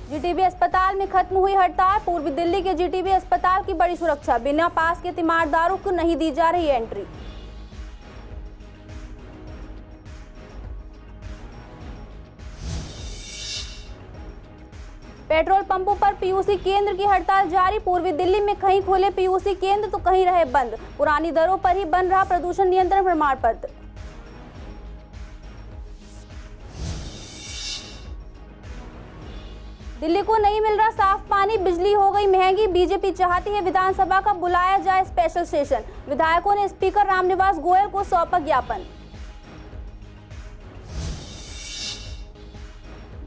GTB अस्पताल में खत्म हुई हड़ताल। पूर्वी दिल्ली के जीटीबी अस्पताल की बड़ी सुरक्षा, बिना पास के तीमारदारों को नहीं दी जा रही एंट्री। पेट्रोल पंपों पर पीयूसी केंद्र की हड़ताल जारी। पूर्वी दिल्ली में कहीं खोले पीयूसी केंद्र तो कहीं रहे बंद। पुरानी दरों पर ही बन रहा प्रदूषण नियंत्रण प्रमाण पत्र। दिल्ली को नहीं मिल रहा साफ पानी, बिजली हो गई महंगी। बीजेपी चाहती है विधानसभा का बुलाया जाए स्पेशल सेशन। विधायकों ने स्पीकर रामनिवास गोयल को सौंपा ज्ञापन।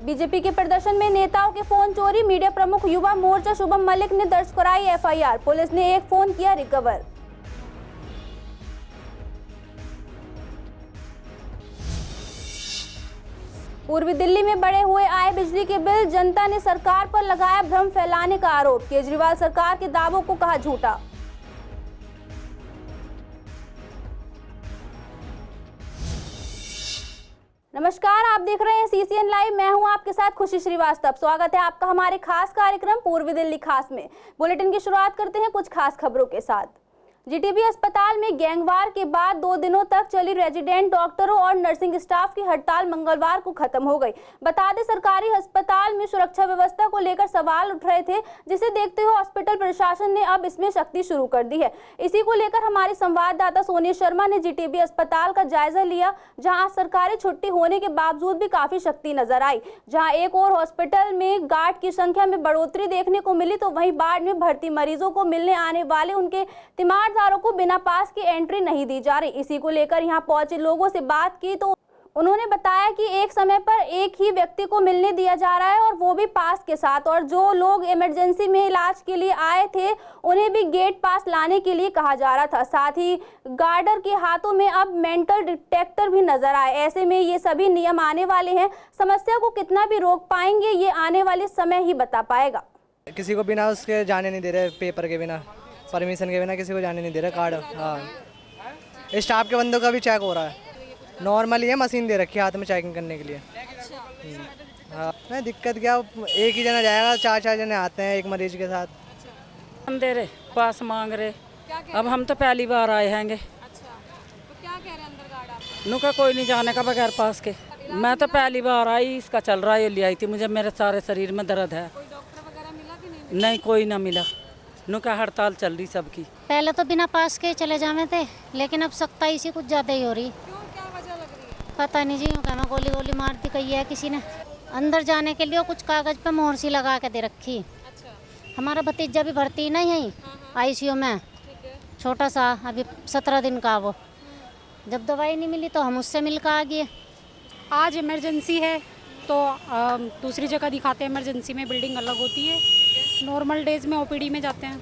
बीजेपी के प्रदर्शन में नेताओं के फोन चोरी। मीडिया प्रमुख युवा मोर्चा शुभम मलिक ने दर्ज कराई एफआईआर। पुलिस ने एक फोन किया रिकवर। पूर्वी दिल्ली में बढ़े हुए आए बिजली के बिल, जनता ने सरकार पर लगाया भ्रम फैलाने का आरोप। केजरीवाल सरकार के दावों को कहा झूठा। नमस्कार, आप देख रहे हैं सीसीएन लाइव। मैं हूं आपके साथ खुशी श्रीवास्तव। स्वागत है आपका हमारे खास कार्यक्रम पूर्वी दिल्ली खास में। बुलेटिन की शुरुआत करते हैं कुछ खास खबरों के साथ। जीटीबी अस्पताल में गैंगवार के बाद 2 दिनों तक चली रेजिडेंट डॉक्टरों और नर्सिंग स्टाफ की हड़ताल मंगलवार को खत्म हो गई। बता दें, सरकारी अस्पताल में सुरक्षा व्यवस्था को लेकर सवाल उठ रहे थे, जिसे देखते हुए हॉस्पिटल प्रशासन ने अब इसमें सख्ती शुरू कर दी है। इसी को लेकर हमारे संवाददाता सोनी शर्मा ने जीटीबी अस्पताल का जायजा लिया, जहाँ सरकारी छुट्टी होने के बावजूद भी काफी सख्ती नजर आई। जहाँ एक और हॉस्पिटल में गार्ड की संख्या में बढ़ोतरी देखने को मिली, तो वहीं बाढ़ में भर्ती मरीजों को मिलने आने वाले उनके तीमारदारों को बिना पास की एंट्री नहीं दी जा रही। इसी को लेकर यहां पहुंचे लोगों से बात की तो उन्होंने बताया कि एक समय पर एक ही व्यक्ति को मिलने दिया जा रहा है और वो भी पास के साथ, और जो लोग इमरजेंसी में इलाज के लिए आए थे उन्हें भी गेट पास लाने के लिए कहा जा रहा था। साथ ही गार्डर के हाथों में अब मेंटल डिटेक्टर भी नजर आए। ऐसे में ये सभी नियम आने वाले हैं। समस्या को कितना भी रोक पाएंगे ये आने वाले समय ही बता पाएगा। किसी को बिना उसके जाने नहीं दे रहे, पेपर के बिना, परमिशन के बिना किसी को जाने नहीं दे रहे। कार्ड, हाँ, स्टाफ के बंदों का भी चेक हो रहा है। नॉर्मली है, मशीन दे रखी है हाथ में चेकिंग करने के लिए। हाँ, नहीं दिक्कत क्या, एक ही जना जाएगा, 4 जने आते हैं एक मरीज के साथ। हम दे रहे, पास मांग रहे। अब हम तो पहली बार आए हैंगे। तो क्या कह रहे हैं अंदर गार्ड आपको? नुका कोई नहीं जाने का बगैर पास के। मैं तो पहली बार आई, इसका चल रहा है, ये ले आई थी। मुझे मेरे सारे शरीर में दर्द है। कोई डॉक्टर वगैरह मिला कि नहीं? नहीं, कोई ना मिला। नुका हड़ताल चल रही सबकी। पहले तो बिना पास के चले जाने थे, लेकिन अब सख्ताई से कुछ ज़्यादा ही हो रही। क्यों, क्या वजह लग रही है? पता नहीं जी, कहना गोली गोली मार दी कही है किसी ने। अंदर जाने के लिए कुछ कागज़ पे मोहर सी लगा के दे रखी। अच्छा, हमारा भतीजा भी भर्ती नहीं है आईसीयू में, छोटा सा, अभी 17 दिन का। वो जब दवाई नहीं मिली तो हम उससे मिल कर आ गए। आज इमरजेंसी है तो दूसरी जगह दिखाते हैं। इमरजेंसी में बिल्डिंग अलग होती है, नॉर्मल डेज में ओपीडी में जाते हैं।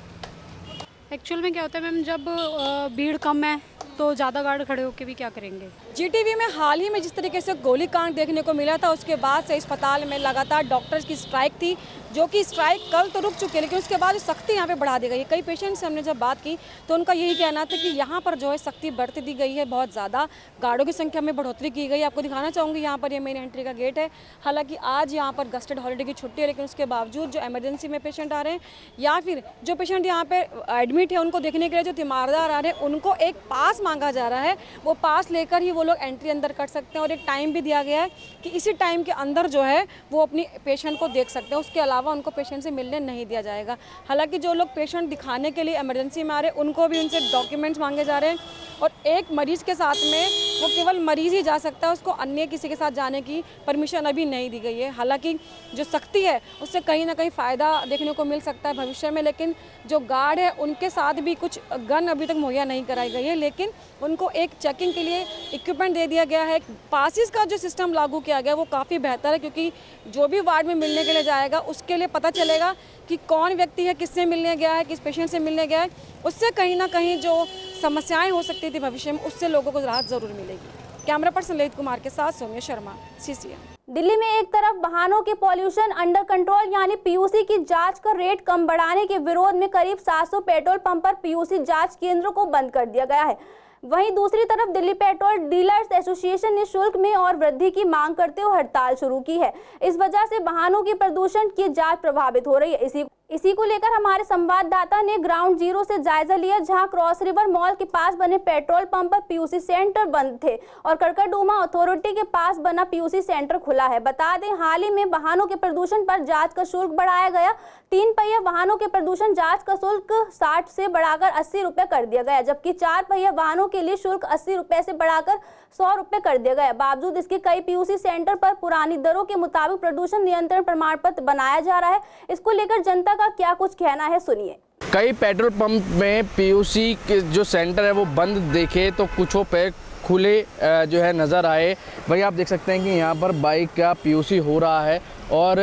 एक्चुअल में क्या होता है मैम, जब भीड़ कम है तो ज़्यादा गार्ड खड़े होकर भी क्या करेंगे। जीटीबी में हाल ही में जिस तरीके से गोलीकांड देखने को मिला था, उसके बाद से अस्पताल में लगातार डॉक्टर्स की स्ट्राइक थी, जो कि स्ट्राइक कल तो रुक चुकी है, लेकिन उसके बाद सख्ती यहाँ पे बढ़ा दी गई है। कई पेशेंट से हमने जब बात की तो उनका यही कहना था कि यहाँ पर जो है सख्ती बढ़ती दी गई है, बहुत ज़्यादा गार्डों की संख्या में बढ़ोतरी की गई। आपको दिखाना चाहूँगी, यहाँ पर ये मेन एंट्री का गेट है। हालांकि आज यहाँ पर गस्टेड हॉलीडे की छुट्टी है, लेकिन उसके बावजूद जो इमरजेंसी में पेशेंट आ रहे हैं या फिर जो पेशेंट यहाँ पे एडमिट है, उनको देखने के लिए जो तीमारदार आ रहे हैं, उनको एक पास मांगा जा रहा है। वो पास लेकर ही वो लोग एंट्री अंदर कर सकते हैं, और एक टाइम भी दिया गया है कि इसी टाइम के अंदर जो है वो अपनी पेशेंट को देख सकते हैं। उसके अलावा उनको पेशेंट से मिलने नहीं दिया जाएगा। हालांकि जो लोग पेशेंट दिखाने के लिए इमरजेंसी में आ रहे हैं, उनको भी उनसे डॉक्यूमेंट्स मांगे जा रहे हैं, और एक मरीज के साथ में वो केवल मरीज ही जा सकता है, उसको अन्य किसी के साथ जाने की परमिशन अभी नहीं दी गई है। हालांकि जो सख्ती है उससे कहीं ना कहीं फ़ायदा देखने को मिल सकता है भविष्य में, लेकिन जो गार्ड है उनके साथ भी कुछ गन अभी तक मुहैया नहीं कराई गई है, लेकिन उनको एक चेकिंग के लिए इक्विपमेंट दे दिया गया है। पासिस का जो सिस्टम लागू किया गया है वो काफ़ी बेहतर है, क्योंकि जो भी वार्ड में मिलने के लिए जाएगा उसके लिए पता चलेगा कि कौन व्यक्ति है, किससे मिलने गया है, किस पेशेंट से मिलने गया है। उससे कहीं ना कहीं जो समस्याएं हो सकती थी भविष्य में, उससे लोगों को राहत ज़रूर मिलेगी। कैमरा पर्सन ललित कुमार के साथ सोनिया शर्मा, सीसीएन। दिल्ली में एक तरफ वाहनों के पॉल्यूशन अंडर कंट्रोल यानी पीयूसी की जांच का रेट कम बढ़ाने के विरोध में करीब 700 पेट्रोल पंप पर पीयूसी जांच केंद्रों को बंद कर दिया गया है। वहीं दूसरी तरफ दिल्ली पेट्रोल डीलर्स एसोसिएशन ने शुल्क में और वृद्धि की मांग करते हुए हड़ताल शुरू की है। इस वजह से वाहनों की प्रदूषण की जांच प्रभावित हो रही है। इसी को लेकर हमारे संवाददाता ने ग्राउंड जीरो से जायजा लिया, जहां क्रॉस रिवर मॉल के पास बने पेट्रोल पंप पर पीयूसी सेंटर बंद थे और करकरडूमा अथॉरिटी के पास बना पीयूसी सेंटर खुला है। बता दें, हाल ही में वाहनों के प्रदूषण पर जांच का शुल्क बढ़ाया गया। 3 पहिया वाहनों के प्रदूषण जांच का शुल्क 60 से बढ़ाकर 80 रुपए कर दिया गया, जबकि 4 पहिया वाहनों के लिए शुल्क 80 रुपए से बढ़ाकर 100 रुपए कर दिया गया। बावजूद इसके कई पीयूसी सेंटर पर पुरानी दरों के मुताबिक प्रदूषण नियंत्रण प्रमाण पत्र बनाया जा रहा है। इसको लेकर जनता का क्या कुछ कहना है, सुनिए। कई पेट्रोल पंप में पीयूसी के जो सेंटर है वो बंद देखे तो कुछों पे खुले जो है नज़र आए। वही आप देख सकते हैं कि यहाँ पर बाइक का पीयूसी हो रहा है और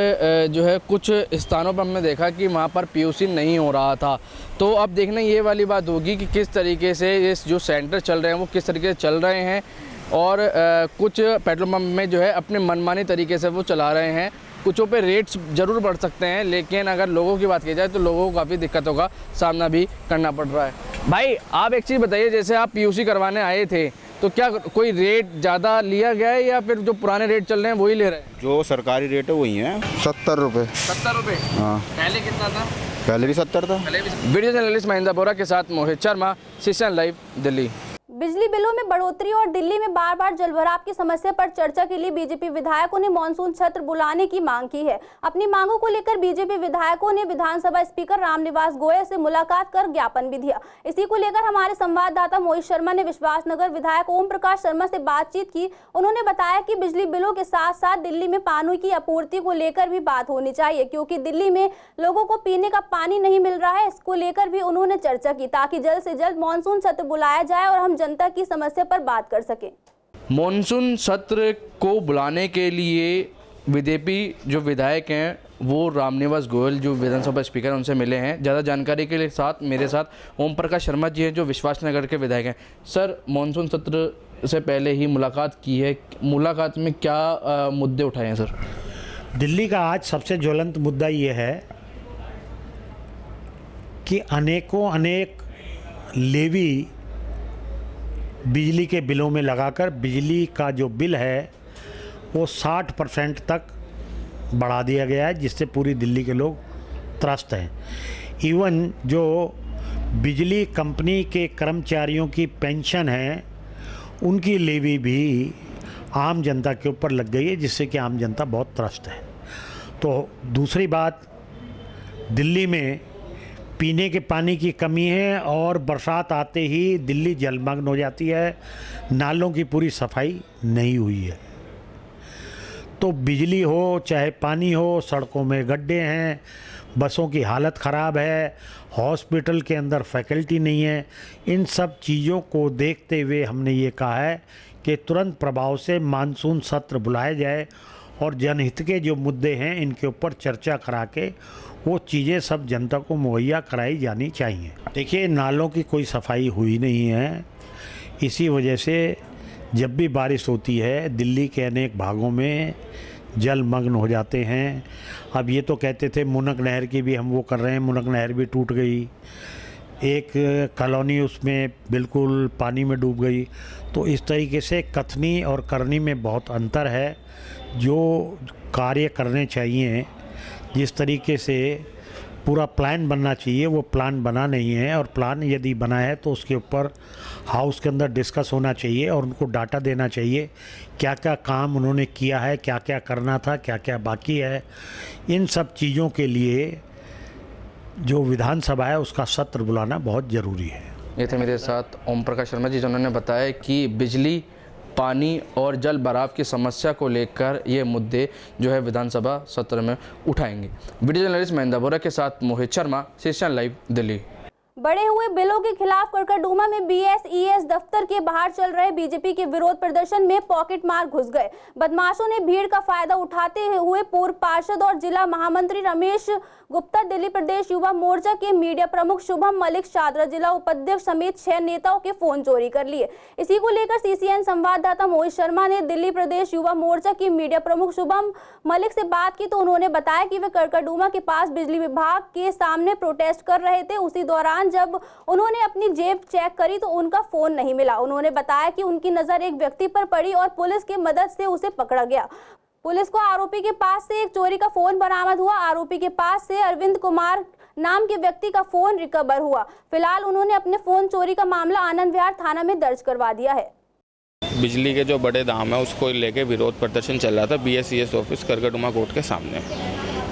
जो है कुछ स्थानों पर हमने देखा कि वहाँ पर पीयूसी नहीं हो रहा था। तो अब देखना ये वाली बात होगी कि किस तरीके से इस जो सेंटर चल रहे हैं वो किस तरीके से चल रहे हैं और कुछ पेट्रोल पंप में जो है अपने मनमानी तरीके से वो चला रहे हैं। कुछों पे रेट्स ज़रूर बढ़ सकते हैं, लेकिन अगर लोगों की बात की जाए तो लोगों को काफ़ी दिक्कतों का सामना भी करना पड़ रहा है। भाई आप एक चीज़ बताइए, जैसे आप पीयूसी करवाने आए थे तो क्या कोई रेट ज़्यादा लिया गया है या फिर जो पुराने रेट चल रहे हैं वही ले रहे हैं? जो सरकारी रेट है वही है 70 रुपये। 70 रुपये? हाँ। पहले कितना था? पहले भी 70 था। वीडियो जर्नलिस्ट महेंद्र बोरा के साथ मोहित शर्मा, सीसीएन लाइव दिल्ली। बिजली बिलों में बढ़ोतरी और दिल्ली में बार बार जलभराव की समस्या पर चर्चा के लिए बीजेपी विधायकों ने मॉनसून सत्र बुलाने की मांग की है। अपनी मांगों को लेकर बीजेपी विधायकों ने विधानसभा स्पीकर रामनिवास गोयल से मुलाकात कर ज्ञापन भी दिया। इसी को लेकर हमारे संवाददाता मोहित शर्मा ने विश्वासनगर विधायक ओम प्रकाश शर्मा से बातचीत की। उन्होंने बताया कि बिजली बिलों के साथ साथ दिल्ली में पानी की आपूर्ति को लेकर भी बात होनी चाहिए, क्योंकि दिल्ली में लोगों को पीने का पानी नहीं मिल रहा है। इसको लेकर भी उन्होंने चर्चा की ताकि जल्द से जल्द मॉनसून सत्र बुलाया जाए और हम जनता की समस्या पर बात कर सके। मॉनसून सत्र को बुलाने के लिए बीजेपी जो विधायक हैं वो रामनिवास गोयल जो विधानसभा स्पीकर हैं उनसे मिले हैं। ज़्यादा जानकारी के लिए मेरे साथ ओम प्रकाश शर्मा जी हैं जो विश्वासनगर के विधायक हैं। सर, मॉनसून सत्र से पहले ही मुलाकात की है, मुलाकात में क्या मुद्दे उठाए हैं? सर, दिल्ली का आज सबसे ज्वलंत मुद्दा ये है कि अनेक लेवी बिजली के बिलों में लगाकर बिजली का जो बिल है वो 60% तक बढ़ा दिया गया है, जिससे पूरी दिल्ली के लोग त्रस्त हैं। इवन जो बिजली कंपनी के कर्मचारियों की पेंशन है उनकी लेवी भी आम जनता के ऊपर लग गई है, जिससे कि आम जनता बहुत त्रस्त है। तो दूसरी बात, दिल्ली में पीने के पानी की कमी है और बरसात आते ही दिल्ली जलमग्न हो जाती है, नालों की पूरी सफाई नहीं हुई है। तो बिजली हो चाहे पानी हो, सड़कों में गड्ढे हैं, बसों की हालत ख़राब है, हॉस्पिटल के अंदर फैकल्टी नहीं है। इन सब चीज़ों को देखते हुए हमने ये कहा है कि तुरंत प्रभाव से मानसून सत्र बुलाया जाए और जनहित के जो मुद्दे हैं इनके ऊपर चर्चा करा के वो चीज़ें सब जनता को मुहैया कराई जानी चाहिए। देखिए, नालों की कोई सफाई हुई नहीं है, इसी वजह से जब भी बारिश होती है दिल्ली के अनेक भागों में जलमग्न हो जाते हैं। अब ये तो कहते थे मुनक नहर की भी हम वो कर रहे हैं, मुनक नहर भी टूट गई, एक कॉलोनी उसमें बिल्कुल पानी में डूब गई। तो इस तरीके से कथनी और करनी में बहुत अंतर है। जो कार्य करने चाहिए, जिस तरीके से पूरा प्लान बनना चाहिए वो प्लान बना नहीं है, और प्लान यदि बना है तो उसके ऊपर हाउस के अंदर डिस्कस होना चाहिए और उनको डाटा देना चाहिए क्या क्या काम उन्होंने किया है, क्या क्या करना था, क्या क्या बाकी है। इन सब चीज़ों के लिए जो विधानसभा है उसका सत्र बुलाना बहुत ज़रूरी है। ये थे मेरे साथ ओम प्रकाश शर्मा जी, जिन्होंने बताया कि बिजली, पानी और जल भराव की समस्या को लेकर ये मुद्दे जो है विधानसभा सत्र में उठाएंगे। वीडियो जर्नलिस्ट महेंद्र बोरा के साथ मोहित शर्मा, सीसीएन लाइव दिल्ली। बढ़े हुए बिलों के खिलाफ करकरडूमा में बीएसईएस दफ्तर के बाहर चल रहे बीजेपी के विरोध प्रदर्शन में पॉकेट मार घुस गए। बदमाशों ने भीड़ का फायदा उठाते हुए पूर्व पार्षद और जिला महामंत्री रमेश गुप्ता, दिल्ली प्रदेश युवा मोर्चा के मीडिया प्रमुख शुभम मलिक, शादरा जिला उपाध्यक्ष समेत 6 नेताओं के फोन चोरी कर लिए। इसी को लेकर सीसीएन संवाददाता मोहित शर्मा ने दिल्ली प्रदेश युवा मोर्चा के मीडिया प्रमुख शुभम मलिक से बात की तो उन्होंने बताया कि वे करकरडूमा के पास बिजली विभाग के सामने प्रोटेस्ट कर रहे थे। उसी दौरान दौरान जब उन्होंने अपनी जेब चेक करी तो उनका फोन नहीं मिला। उन्होंने बताया कि उनकी नजर एक व्यक्ति पर पड़ी और पुलिस की मदद से उसे पकड़ा गया। पुलिस को आरोपी के पास से एक चोरी का फोन बरामद हुआ। आरोपी के पास से अरविंद कुमार नाम के व्यक्ति का फोन रिकवर हुआ। फिलहाल उन्होंने अपने फोन चोरी का मामला आनंद विहार थाना में दर्ज करवा दिया है। बिजली के जो बड़े दाम है उसको लेके विरोध प्रदर्शन चल रहा था BSES ऑफिस करगडुमा कोर्ट के सामने।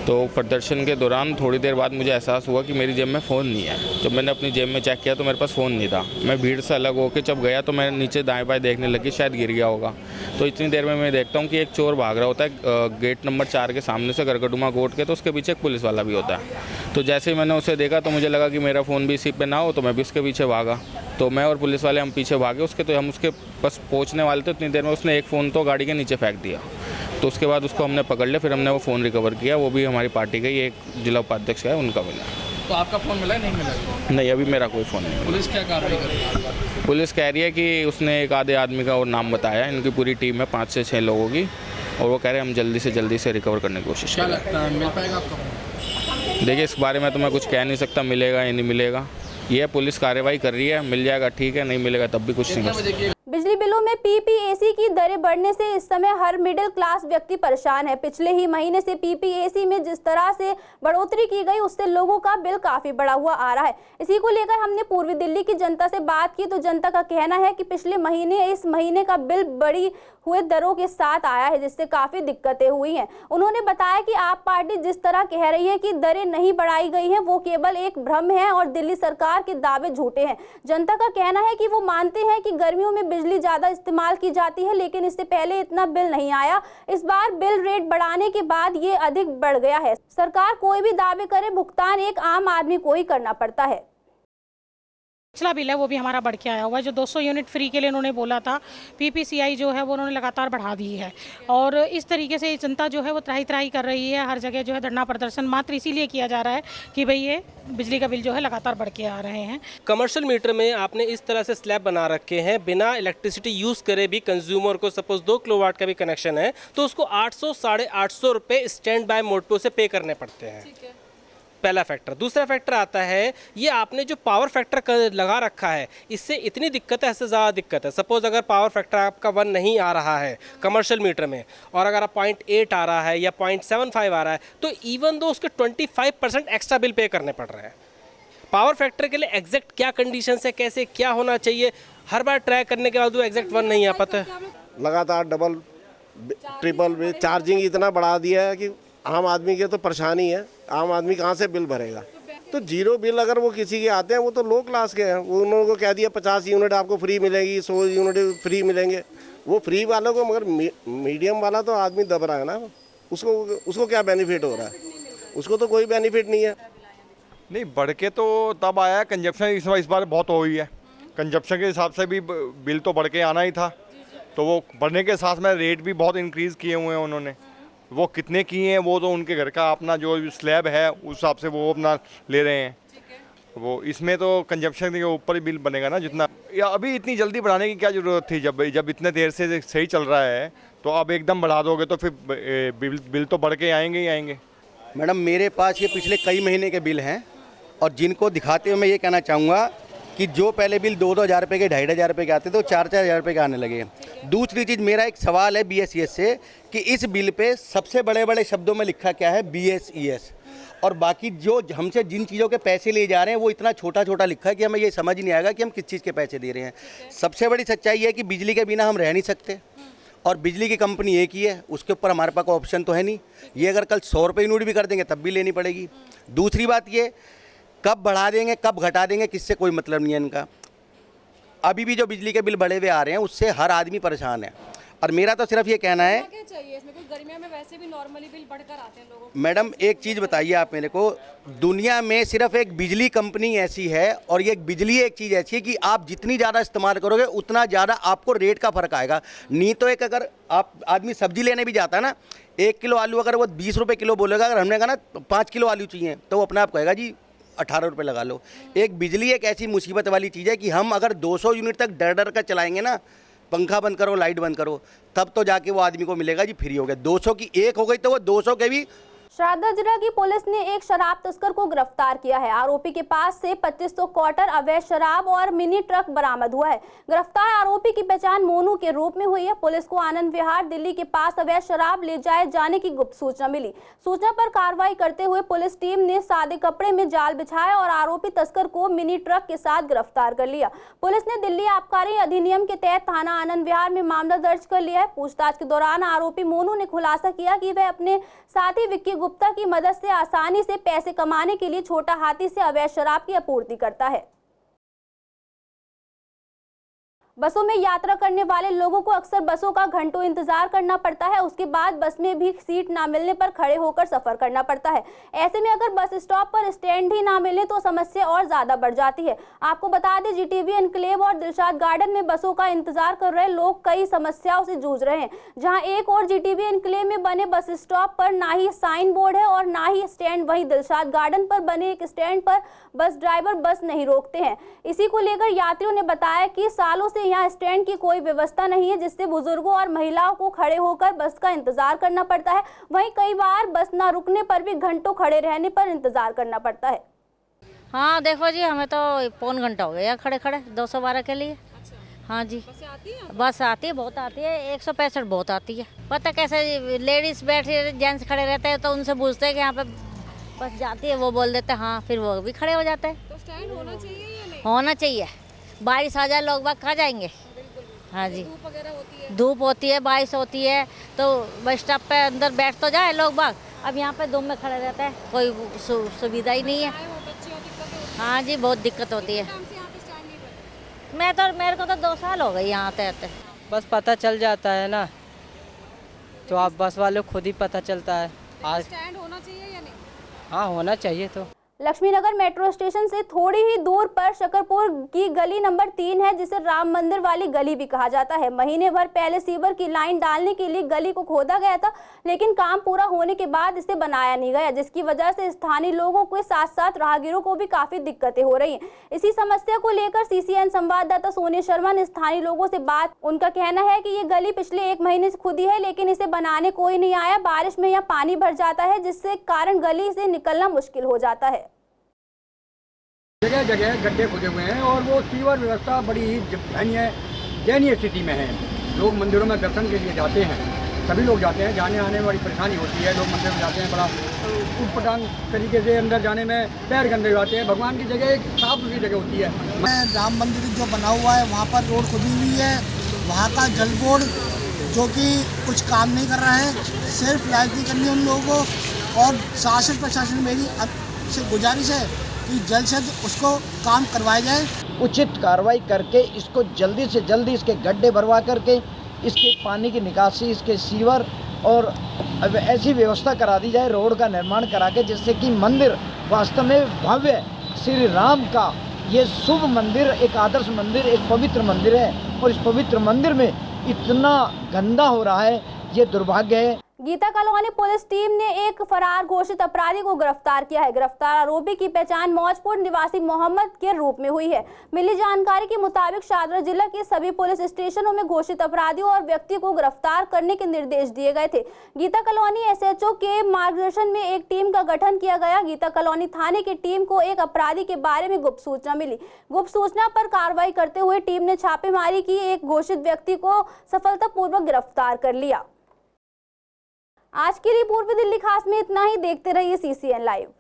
तो प्रदर्शन के दौरान थोड़ी देर बाद मुझे एहसास हुआ कि मेरी जेब में फ़ोन नहीं है। जब मैंने अपनी जेब में चेक किया तो मेरे पास फ़ोन नहीं था। मैं भीड़ से अलग होकर जब गया तो मैं नीचे दाएं बाएं देखने लगी, शायद गिर गया होगा। तो इतनी देर में मैं देखता हूँ कि एक चोर भाग रहा होता है गेट नंबर 4 के सामने से करगडुमा कोर्ट के, तो उसके पीछे एक पुलिस वाला भी होता है। तो जैसे ही मैंने उसे देखा तो मुझे लगा कि मेरा फ़ोन भी इसी पे ना हो, तो मैं भी उसके पीछे भागा। तो मैं और पुलिस वाले हम पीछे भागे उसके, तो हम उसके बस पहुंचने वाले थे उतनी देर में उसने एक फ़ोन तो गाड़ी के नीचे फेंक दिया। तो उसके बाद उसको हमने पकड़ लिया, फिर हमने वो फ़ोन रिकवर किया। वो भी हमारी पार्टी का ही एक जिला उपाध्यक्ष है, उनका मिला। तो आपका फ़ोन मिला नहीं मिला? नहीं, अभी मेरा कोई फ़ोन नहीं। पुलिस क्या कार्रवाई कर रही है? पुलिस कह रही है कि उसने एक आधे आदमी का और नाम बताया। इनकी पूरी टीम है 5 से 6 लोगों की, और वो कह रहे हैं हम जल्दी से रिकवर करने की कोशिश क्या करें। लगता है मिल पाएगा आपका फ़ोन? देखिए, इस बारे में तो मैं कुछ कह नहीं सकता, मिलेगा या नहीं मिलेगा। ये पुलिस कार्रवाई कर रही है, मिल जाएगा ठीक है, नहीं मिलेगा तब भी कुछ नहीं कर सकते। बिजली बिलों में PPAC की दरें बढ़ने से इस समय हर मिडिल क्लास व्यक्ति परेशान है। पिछले ही महीने से PPAC में जिस तरह से बढ़ोतरी की गई उससे लोगों का बिल काफी बढ़ा हुआ आ रहा है। इसी को लेकर हमने पूर्वी दिल्ली की जनता से बात की तो जनता का कहना है कि पिछले महीने इस महीने का बिल बढ़ी हुए दरों के साथ आया है, जिससे काफी दिक्कतें हुई हैं। उन्होंने बताया कि आप पार्टी जिस तरह कह रही है कि दरें नहीं बढ़ाई गई हैं, वो केवल एक भ्रम है और दिल्ली सरकार के दावे झूठे हैं। जनता का कहना है कि वो मानते हैं कि गर्मियों में बिजली ज्यादा इस्तेमाल की जाती है, लेकिन इससे पहले इतना बिल नहीं आया। इस बार बिल रेट बढ़ाने के बाद ये अधिक बढ़ गया है। सरकार कोई भी दावे करे, भुगतान एक आम आदमी को ही करना पड़ता है। पिछला बिल है वो भी हमारा बढ़ के आया हुआ है। जो 200 यूनिट फ्री के लिए उन्होंने बोला था, PPCI जो है वो उन्होंने लगातार बढ़ा दी है। और इस तरीके से जनता जो है वो त्राही त्राही कर रही है। हर जगह जो है धरना प्रदर्शन मात्र इसीलिए किया जा रहा है कि भाई ये बिजली का बिल जो है लगातार बढ़ के आ रहे हैं। कमर्शियल मीटर में आपने इस तरह से स्लैब बना रखे हैं, बिना इलेक्ट्रिसिटी यूज़ करे भी कंज्यूमर को सपोज 2 किलोवाट का भी कनेक्शन है तो उसको 800 साढ़े 800 रुपये स्टैंड बाय मोड पे उसे पे करने पड़ते हैं। पहला फैक्टर। दूसरा फैक्टर आता है ये आपने जो पावर फैक्टर लगा रखा है, इससे इतनी दिक्कत है, इससे ज़्यादा दिक्कत है। सपोज़ अगर पावर फैक्टर आपका 1 नहीं आ रहा है कमर्शियल मीटर में और अगर आप 0.8 आ रहा है या 0.75 आ रहा है तो इवन दो उसके 25% एक्स्ट्रा बिल पे करने पड़ रहे हैं। पावर फैक्टर के लिए एग्जैक्ट क्या कंडीशन है, कैसे क्या होना चाहिए, हर बार ट्राई करने के बाद वो एग्जैक्ट 1 नहीं आ पाता। लगातार डबल ट्रिपल में चार्जिंग इतना बढ़ा दिया है कि आम आदमी की तो परेशानी है। आम आदमी कहाँ से बिल भरेगा? तो जीरो बिल अगर वो किसी के आते हैं वो तो लो क्लास के हैं। वो उन्होंने को कह दिया 50 यूनिट आपको फ्री मिलेगी, 100 यूनिट फ्री मिलेंगे। वो फ्री वालों को, मगर मीडियम वाला तो आदमी दब रहा है ना, उसको क्या बेनिफिट हो रहा है? उसको तो कोई बेनिफिट नहीं है। नहीं, बढ़ के तो तब आया है, कंजप्शन इस बार बहुत हो गई है। कंजप्शन के हिसाब से भी बिल तो बढ़ के आना ही था, तो वो बढ़ने के साथ में रेट भी बहुत इंक्रीज़ किए हुए हैं उन्होंने। वो कितने किए हैं वो तो उनके घर का अपना जो स्लैब है उस हिसाब से वो अपना ले रहे हैं। वो इसमें तो कंजप्शन के ऊपर ही बिल बनेगा ना जितना। या अभी इतनी जल्दी बढ़ाने की क्या ज़रूरत थी? जब इतने देर से सही चल रहा है तो अब एकदम बढ़ा दोगे तो फिर बिल तो बढ़ के आएंगे ही आएंगे। मैडम, मेरे पास ये पिछले कई महीने के बिल हैं और जिनको दिखाते हुए मैं ये कहना चाहूँगा कि जो पहले बिल 2-2 हज़ार रुपये के, 2,500 रुपये के आते थे, तो 4-4 हज़ार रुपये के आने लगे। दूसरी चीज़, मेरा एक सवाल है BSES से कि इस बिल पे सबसे बड़े बड़े शब्दों में लिखा क्या है? BSES। और बाकी जो हमसे जिन चीज़ों के पैसे लिए जा रहे हैं वो इतना छोटा छोटा लिखा है कि हमें ये समझ नहीं आएगा कि हम किस चीज़ के पैसे दे रहे हैं। सबसे बड़ी सच्चाई है कि बिजली के बिना हम रह नहीं सकते और बिजली की कंपनी एक ही है, उसके ऊपर हमारे पास ऑप्शन तो है नहीं। ये अगर कल 100 रुपये यूनिट भी कर देंगे तब भी लेनी पड़ेगी। दूसरी बात, ये कब बढ़ा देंगे कब घटा देंगे किससे कोई मतलब नहीं है इनका। अभी भी जो बिजली के बिल बढ़े हुए आ रहे हैं उससे हर आदमी परेशान है। और मेरा तो सिर्फ ये कहना है, क्या चाहिए इसमें? कोई गर्मियों में वैसे भी नॉर्मली बिल बढ़कर आते हैं लोगों को। मैडम एक चीज़ बताइए आप मेरे को, दुनिया में सिर्फ एक बिजली कंपनी ऐसी है और ये बिजली एक चीज़ ऐसी है कि आप जितनी ज़्यादा इस्तेमाल करोगे उतना ज़्यादा आपको रेट का फ़र्क आएगा। नहीं तो एक अगर आप आदमी सब्जी लेने भी जाता है ना, 1 किलो आलू अगर वो 20 रुपये किलो बोलेगा, अगर हमने कहा ना 5 किलो आलू चाहिए तो वो अपने आप कहेगा जी 18 रुपये लगा लो। एक बिजली एक ऐसी मुसीबत वाली चीज़ है कि हम अगर 200 यूनिट तक डर डर कर चलाएंगे ना, पंखा बंद करो लाइट बंद करो, तब तो जाके वो आदमी को मिलेगा जी फ्री हो गया। 200 की एक हो गई तो वो 200 के भी शारदा जिला की पुलिस ने एक शराब तस्कर को गिरफ्तार किया है। आरोपी के पास से 2500 क्वार्टर अवैध शराब और मिनी ट्रक बरामद हुआ है। गिरफ्तार आरोपी की पहचान मोनू के रूप में हुई है। पुलिस को आनंद विहार दिल्ली के पास अवैध शराब ले जाए जाने की गुप्त सूचना मिली। सूचना पर कार्रवाई करते हुए पुलिस टीम ने सादे कपड़े में जाल बिछाया और आरोपी तस्कर को मिनी ट्रक के साथ गिरफ्तार कर लिया। पुलिस ने दिल्ली आबकारी अधिनियम के तहत थाना आनंद विहार में मामला दर्ज कर लिया है। पूछताछ के दौरान आरोपी मोनू ने खुलासा किया कि वह अपने साथी विक्की गुप्ता की मदद से आसानी से पैसे कमाने के लिए छोटा हाथी से अवैध शराब की आपूर्ति करता है। बसों में यात्रा करने वाले लोगों को अक्सर बसों का घंटों इंतजार करना पड़ता है। उसके बाद बस में भी सीट ना मिलने पर खड़े होकर सफर करना पड़ता है। ऐसे में अगर बस स्टॉप पर स्टैंड ही ना मिले तो समस्या और ज्यादा बढ़ जाती है। आपको बता दें, जीटीबी एनक्लेव और दिलशाद गार्डन में बसों का इंतजार कर रहे लोग कई समस्याओं से जूझ रहे हैं। जहां एक और जीटीबी एनक्लेव में बने बस स्टॉप पर ना ही साइन बोर्ड है और ना ही स्टैंड, वहीं दिलशाद गार्डन पर बने एक स्टैंड पर बस ड्राइवर बस नहीं रोकते हैं। इसी को लेकर यात्रियों ने बताया कि सालों से यहाँ स्टैंड की कोई व्यवस्था नहीं है, जिससे बुजुर्गों और महिलाओं को खड़े होकर बस का इंतजार करना पड़ता है। वहीं कई बार बस न रुकने पर भी घंटों खड़े रहने पर इंतजार करना पड़ता है। हाँ देखो जी, हमें तो पौन घंटा हो गया खड़े खड़े 212 के लिए। हाँ जी, बस आती है, बहुत आती है। 165 बहुत आती है। पता कैसे लेडीज बैठे जेंट्स खड़े रहते हैं तो उनसे पूछते हैं कि यहाँ पे बस जाती है, वो बोल देते हैं हाँ, फिर वो भी खड़े हो जाते हैं। तो स्टैंड होना चाहिए या नहीं? होना चाहिए। बारिश आ जाए लोग बाग कहाँ जाएंगे? हाँ जी, धूप वगैरह होती है, धूप होती है, बारिश होती है, तो बस स्टॉप पे अंदर बैठ तो जाए लोग बाग। अब यहाँ पे धूप में खड़े रहते हैं, कोई सुविधा ही नहीं है। हाँ जी, बहुत दिक्कत होती है। मेरे को तो 2 साल हो गए यहाँ आते। बस पता चल जाता है ना, तो आप बस वाले खुद ही पता चलता है। आज स्टैंड होना चाहिए या नहीं? हाँ, होना चाहिए। तो लक्ष्मीनगर मेट्रो स्टेशन से थोड़ी ही दूर पर शकरपुर की गली नंबर 3 है, जिसे राम मंदिर वाली गली भी कहा जाता है। महीने भर पहले सीवर की लाइन डालने के लिए गली को खोदा गया था, लेकिन काम पूरा होने के बाद इसे बनाया नहीं गया, जिसकी वजह से स्थानीय लोगों के साथ साथ राहगीरों को भी काफी दिक्कतें हो रही हैं। इसी समस्या को लेकर सीसीएन संवाददाता सोनिया शर्मा ने स्थानीय लोगों से बात। उनका कहना है कि ये गली पिछले 1 महीने से खुदी है, लेकिन इसे बनाने कोई नहीं आया। बारिश में यहाँ पानी भर जाता है, जिससे कारण गली से निकलना मुश्किल हो जाता है। जगह जगह गड्ढे खुदे हुए हैं और वो सीवर व्यवस्था बड़ी ही दयनीय स्थिति में है। लोग मंदिरों में दर्शन के लिए जाते हैं, सभी लोग जाते हैं, जाने आने में बड़ी परेशानी होती है। लोग मंदिर में जाते हैं, बड़ा उटपटांग तरीके से अंदर जाने में पैर गंदे जाते हैं। भगवान की जगह एक साफ सुथरी जगह होती है। राम मंदिर जो बना हुआ है वहाँ पर रोड खुदी हुई है। वहाँ का जल बोर्ड जो कि कुछ काम नहीं कर रहा है, सिर्फ राजनीति करनी है उन लोगों को। और शासन प्रशासन मेरी से गुजारिश है कि जल्द से जल्द उसको काम करवाया जाए। उचित कार्रवाई करके इसको जल्दी से जल्दी इसके गड्ढे भरवा करके इसके पानी की निकासी, इसके सीवर और ऐसी व्यवस्था करा दी जाए, रोड का निर्माण करा के, जिससे कि मंदिर वास्तव में भव्य श्री राम का ये शुभ मंदिर, एक आदर्श मंदिर, एक पवित्र मंदिर है। और इस पवित्र मंदिर में इतना गंदा हो रहा है, ये दुर्भाग्य है। गीता कॉलोनी पुलिस टीम ने एक फरार घोषित अपराधी को गिरफ्तार किया है। गिरफ्तार आरोपी की पहचान मौजपुर निवासी मोहम्मद के रूप में हुई है। मिली जानकारी के मुताबिक शारदा जिला के सभी पुलिस स्टेशनों में घोषित अपराधियों और व्यक्ति को गिरफ्तार करने के निर्देश दिए गए थे। गीता कॉलोनी एसएचओ के मार्गदर्शन में एक टीम का गठन किया गया। गीता कॉलोनी थाने की टीम को एक अपराधी के बारे में गुप्त सूचना मिली। गुप्त सूचना पर कार्रवाई करते हुए टीम ने छापेमारी की, एक घोषित व्यक्ति को सफलतापूर्वक गिरफ्तार कर लिया। आज के लिए पूर्वी दिल्ली खास में इतना ही। देखते रहिए सीसीएन लाइव।